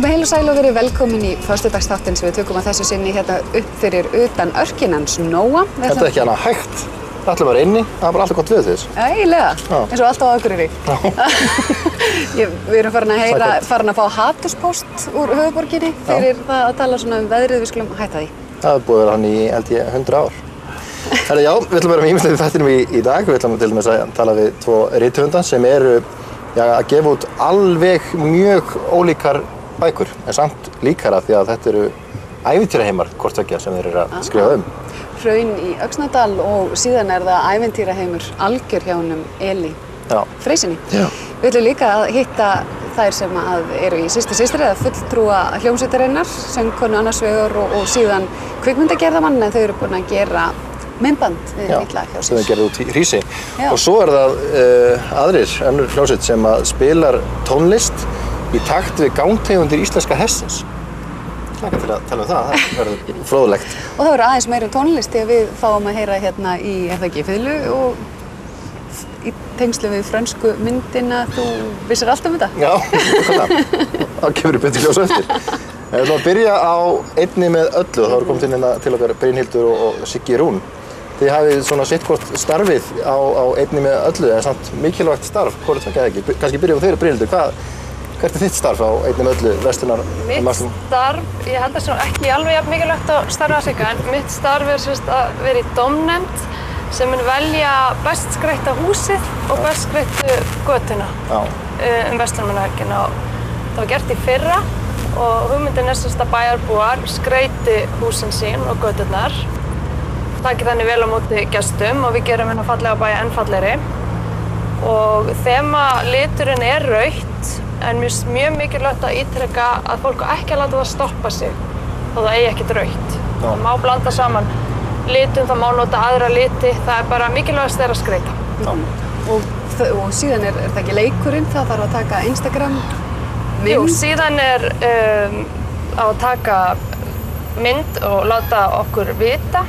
Komið heil og sæl og verið velkomin í föstudagsþáttinn sem við tökum að þessu sinni hérna upp fyrir utan örkinans Nóa. Þetta ekki hana hægt. Það ætlum að vera inni, það bara alltaf gott við þess. Ægilega, eins og alltaf á Akureyri. Við erum farin að fá haturspóst úr höfuðborginni fyrir það að tala svona veðrið, við skulum hætta því. Það hefur búið að vera hann í, held ég, 100 ár. Herra, já, við ætlum að vera með ýmislegt í þættinum í dag. Við ætlum til dæmis að tala við 2 rithöfunda sem eru að gefa út alveg mjög ólíkar bækur, en samt líkara því að þetta eru ævintýraheimar hvort tveggja sem þeir eru að skrifa Hraun í Öxnadal og síðan er það ævintýraheimur algjör hjá honum Eli Freysinni. Við ætlum líka að hitta þær sem eru í systri eða fulltrúa hljómsveitarinnar, söngkonu annars vegar og síðan kvikmyndagerðamann, en þau eru búin að gera myndband við litla hljómsveit. Sem þau gerðu út í Hrísi. Og svo er það önnur hljómsveit sem spilar tónlist í takt við gangtegundir íslenska hestsins. Hlakka til að tala um það verður fróðlegt. Og það verður aðeins meira tónlist því að við fáum að heyra hérna í, er það ekki, fiðlu og í tengslu við frönsku myndina. Þú vissir allt um þetta? Já, það kemur í betur ljós eftir. Við ætlum að byrja á einni með öllu. Það voru komið inn til okkar Brynhildur og Siggi Rún. Þið hafið svona sitthvort starfið á einni með öllu, eða samt mikilvægt starf, hvort það ekki. Kannski byrjum við þeirri Brynhildur. Hvert er þitt starf á einni með öllu verslunar? Mitt starf, ég held að það ekki alveg jafn mikilvægt að starfa að Sigga, en mitt starf er að vera í dómnefnd sem mun velja best skreytta húsið og best skreyttu götuna verslunarmannahelgina. Það var gert í fyrra og hugmyndin er að bæjarbúar skreyti húsin sín og göturnar. Taki þannig vel á móti gestum og við gerum hérna fallega bæja enn fallegri. Og þemaliturinn er rautt, en mjög mikilvægt að ítreka að fólk ekki að láta það stoppa sig þó það eigi ekkert rautt. Það má blanda saman litum, það má nota aðra liti, það er bara mikilvægast að skreyta. Og síðan er það ekki leikurinn, það þarf að taka Instagram mynd? Jú, síðan er að taka mynd og láta okkur vita,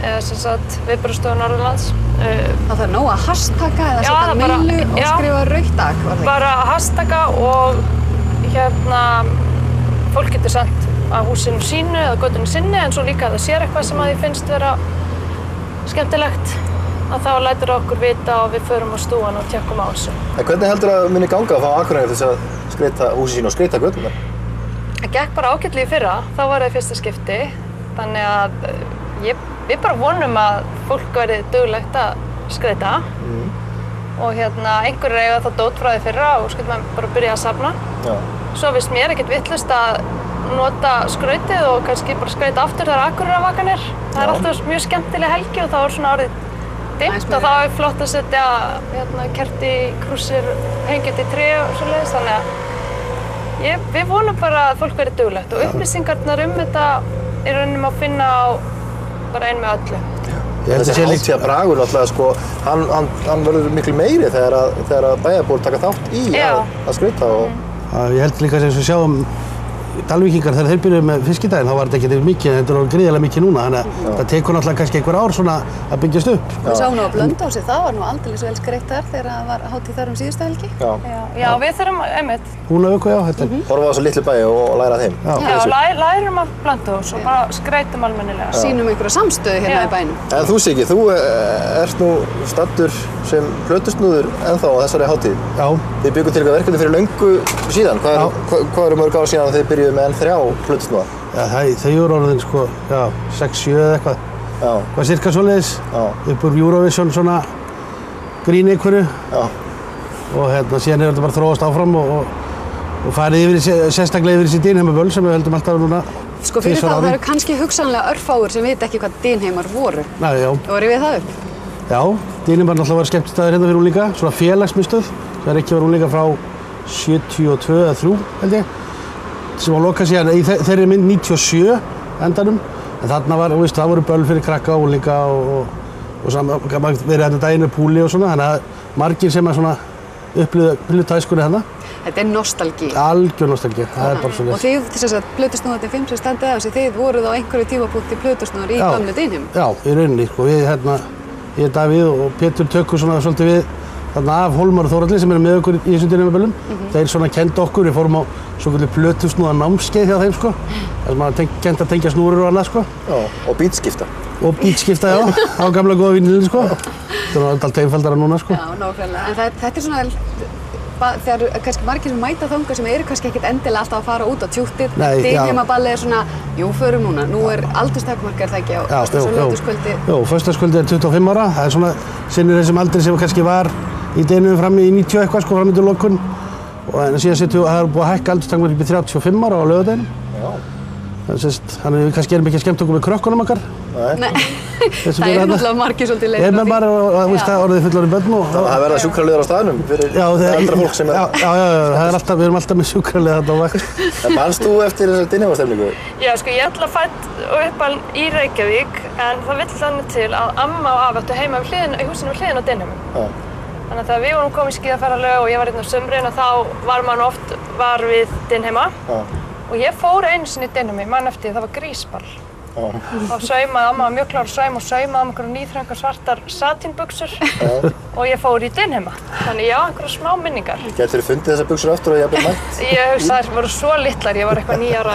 Viðbragðsstofa Norðurlands. Það þarf nóg að hashtagga eða setja mailu og skrifa rautt-dag, var það ekki? Bara hashtagga og fólk getur sendt að húsinu sínu eða götunni sinni, en svo líka að það sér eitthvað sem að því finnst vera skemmtilegt, að þá lætur okkur vita og við förum á stúan og tjekkum á þessu. En hvernig heldur að muni ganga að fá Akureyri til þess að skreyta húsið sínu og skreyta göturnar? Það gekk bara ágætlega í fyrra, þá var það fyrsta skipti, þannig að við bara vonum að fólk verði duglegt að skreyta og einhverjir eiga þá dót frá því fyrra og skyldi maður bara byrja að safna. Svo finnst mér ekkert vitlaust að nota skrautið og kannski bara skreyta aftur þegar Akureyrarvakan er. Það er alltaf mjög skemmtileg helgi og þá er svona orðið dimmt og þá er flott að setja kerti, krúsir, hengja í tré og svoleiðis. Þannig að við vonum bara að fólk verði duglegt og upplýsingarnar þetta í rauninni má finna á bara ein með öllu. Þessi hátíða Bragur náttúrulega, hann verður miklu meiri þegar að bæjarbúar taka þátt í að skreyta. Ég held líka sem við sjáum Dalvíkingar þegar þeir byrjuðu með fiskidaginn, þá var þetta ekki mikið, en þetta er gríðarlega mikið núna, þannig að það tekur náttúrulega kannski einhver ár svona að byggjast upp. Við sáum nú á Blönduósi, það var nú aldeilis vel skreytt þar þegar það var hátíð þar síðustu helgi. Já, við þurfum einmitt. Húnavöku, þetta er. Horfa á þessu litlu bæi og læra þeim. Já, lærum af Blönduós og bara skreytum almennilega. Sýnum einhverja samstöðu hérna í bænum. En þú Siggi, þú ert nú staddur sem plötusnúður ennþá á þessari hátíð. Já. Þið bjugguð til verkefni fyrir löngu síðan. Hvað eru mörg ár síðan að þið byrjuðu með enn 3 plötusnúða? Já, þau eru orðin 6-7 eða eitthvað. Hvað cirka svoleiðis. Upp úr Eurovision svona grín einhverju. Og síðan er þetta bara þróast áfram og farið sérstaklega yfir þessi Dynheimaböll sem við höldum alltaf núna. Sko fyrir það eru kannski hugsanlega örfáir sem vita ekki hvað Dynheimar voru. Og eru við það upp? Já, Dynheimar náttúrulega var skemmtistaður hérna fyrir unglinga, svona félagsmiðstöð. Það er ekki verið unglinga frá 72 eða 3 held ég. Sem var lokað síðan í þeirri mynd 97 endanum. En þarna það voru böll fyrir krakka og unglinga og verið hérna daginn með púli og svona. Þannig að margir sem að upplifðu tæskunni hérna. Þetta er nostalgí. Algjör nostalgí, það er bara svoleiðis. Og þið, þess að plötusnúðarnir 5 sem standið á þessu, þið voruð á einhverju tímapunkti plötusnúðar í gamlu Dynheim? Já, í rauninni, ég, Davíð og Pétur tökum svona svolítið við af Hólmar og Þórhalli sem eru með okkur í þessum Dynheimaböllum. Þeir svona kenndu okkur, við fórum á svokölluð plötusnúða námskeið hjá þeim, sko. Þar sem maður kennt að tengja snúrur og annað, sko. Já, og bítskipta. Og bítskipta, já, á gamla góða vínilinn, sko. Það var alltaf einfaldara núna, sko. Já, nákvæmlega. En þetta er svona, þegar kannski margir sem mæta þangað sem eru kannski ekkert endilega alltaf að fara út á tjúttið. Dynheimaballið svona, jú, förum núna. Nú er aldurstakmark, það ekki, á föstudagskvöldi? Jú, föstudagskvöldi er 25 ára. Það er svona sinnir þessum aldri sem kannski var í Dynheim fram í 90 eitthvað, sko, fram í lokun. En síðan það er búið að hækka aldurstakmark upp í 35 ára á laugardeginum. Þannig við kannski erum ekki að skemmta okkur með krökkunum okkar. Nei, það er náttúrulega margir svolítið leiðir á því. Ég með bara það orðið fullorðin börn og... Það verða sjúkraliðar á staðnum fyrir eldra fólk sem er... Já, við erum alltaf með sjúkraliða þarna á vakt. En manst þú eftir þessari Dynheimastemmningu? Já, sko, ég er fædd og uppalin í Reykjavík, en það vill þannig til að amma og afi áttu heima í húsinu við hliðina á Dynheimum. Þannig að þegar við vorum komið í skíðaferðalög og ég var hérna á sumrin og þá var maður oft við Dynheima. Og ég fór einu sinni í Dynheim, ég man eftir því það var grísball. Þá saumaði amma mjög klár saum og saumaði einhverjar nýþröngar svartar satínbuxur og ég fór í Dynheima. Þannig já, einhverjar smá minningar. Gætirðu fundið þessar buxur aftur og jafnvel mætt? Ég hugsa þær voru svo litlar, ég var eitthvað 9 ára.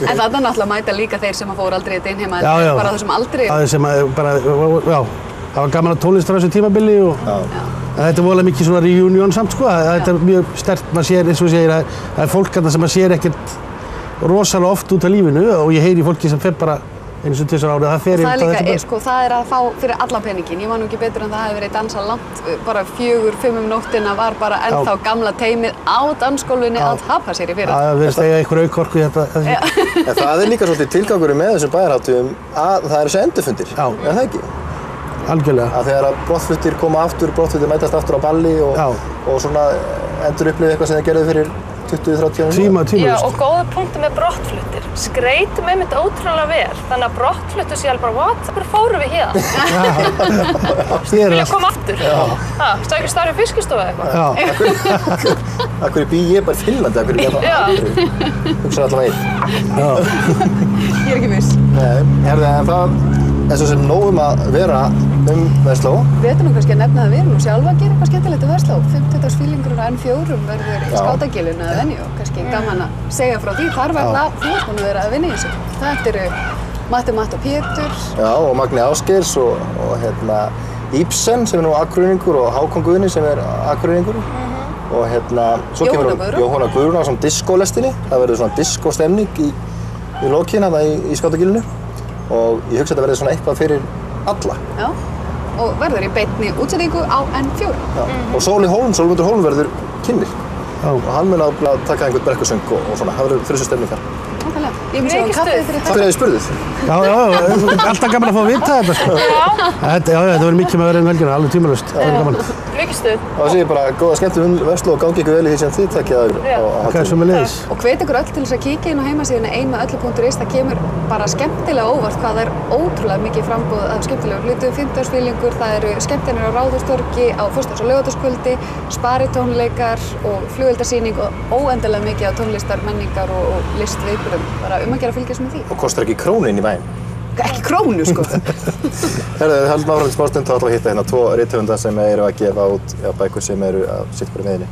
En þarna náttúrulega mæta líka þeir sem fóru aldrei í Dynheima, bara þessum aldri. Það sem bara, já, það var gaman að tónlist á þessu tímabili og þetta er voðalega mikið svona reunion samt, sko. Þetta er mjög sterkt, maður sér, eins og segir, það er fólk þarna sem maður sér ekkert rosalega oft út af lífinu og ég heyri fólki sem fer bara eins og 2 árið, það fer yfir þetta bara. Sko, það er að fá fyrir allan peningin. Ég man nú ekki betur en það hefði verið dansað langt, bara 4-5 nóttina var bara ennþá gamla teymið á dansgólfinni að tapa sér í fyrir. Það verðist eiga einhver aukorku í þetta. En það er líka svolítið tilgangurinn með þessum bæjarhátíðum að það eru þessi endurfundir, er það ekki? Algjörlega. Að þegar brottfluttir koma aftur, brottfluttir mætast aftur á balli og svona endur upplifið eitthvað sem það gerði fyrir 20-30 árum. Tímalust. Já, og góða punkti með brottfluttir. Skreytum einmitt ótrúlega vel, þannig að brottfluttur sé alveg bara, what? Hvernig fórum við hérna? Vilja koma aftur? Stækja starfi fiskistofu eða eitthvað? Akkur bý ég bara í Finnlandi, akkur ég bara aldrei. Hugsa allavega einn. Ég er ekki viss. Nei, herðu, en það er svo sem nóg að vera Versló. Við ættum nú kannski að nefna að við erum nú sjálfa að gera eitthvað skemmtilegt í Versló. 50-dagsfílingurinn á N4 verður í skátagilinu að venju og kannski gaman að segja frá því. Þar verða þú búin að vera að vinna í þessu. Þetta eru Matt og Pétur. Já, og Magni Ásgeirs og Ibsen sem er nú Akureyringur og Hákon Guðni sem er Akureyringur. Og svo kemur Jóhanna Guðrún á svona diskólestinni. Það verður svona diskóstemning í lokin í skátagilinu. Og ég hugsa að þetta verði svona eitthvað fyrir alla. Já, og verður í beinni útsendingu á N4. Já, og Sólmundur Hólm verður kynnir. Og hann mun að taka einhvern brekkusöng og svona, það verður þrjustustemning þar. Nákvæmlega. Ég mun sjá kaffið fyrir Takk fyrir að þið spurðuð. Já, alltaf gaman að fá að vita þetta, sko. Þetta verður mikið með að vera um helgina, alveg tímalaust. Það verður gaman. Mikið stuð. Og það sé ég bara góða skemmtum Versló og gangi ykkur vel í því sem þið takkið að ykkur. Og hvet ykkur öll til þess að kíkja inn á heimasíðuna einmeðöllu.is. Það kemur bara skemmtilega óvart hvað það er ótrúlega mikið framboð af skemmtilegur hlutum, 50-dagsfílingur, það eru skemmtanir á Ráðhústorgi á föstudags- og laugardagskvöldi, sparitónleikar og flugeldasýning og óendanlega mikið af tónlistar, menningar og listviðburðum. Bara að gera að fylgjast með því. Og kostar ekki krónu inn í bæinn. Ekki krónu, sko. Herðu, við höldum áfram til smástund og ætlum að hitta 2 rithöfunda sem eru að gefa út bækur sem eru af sitt hverju miðinni.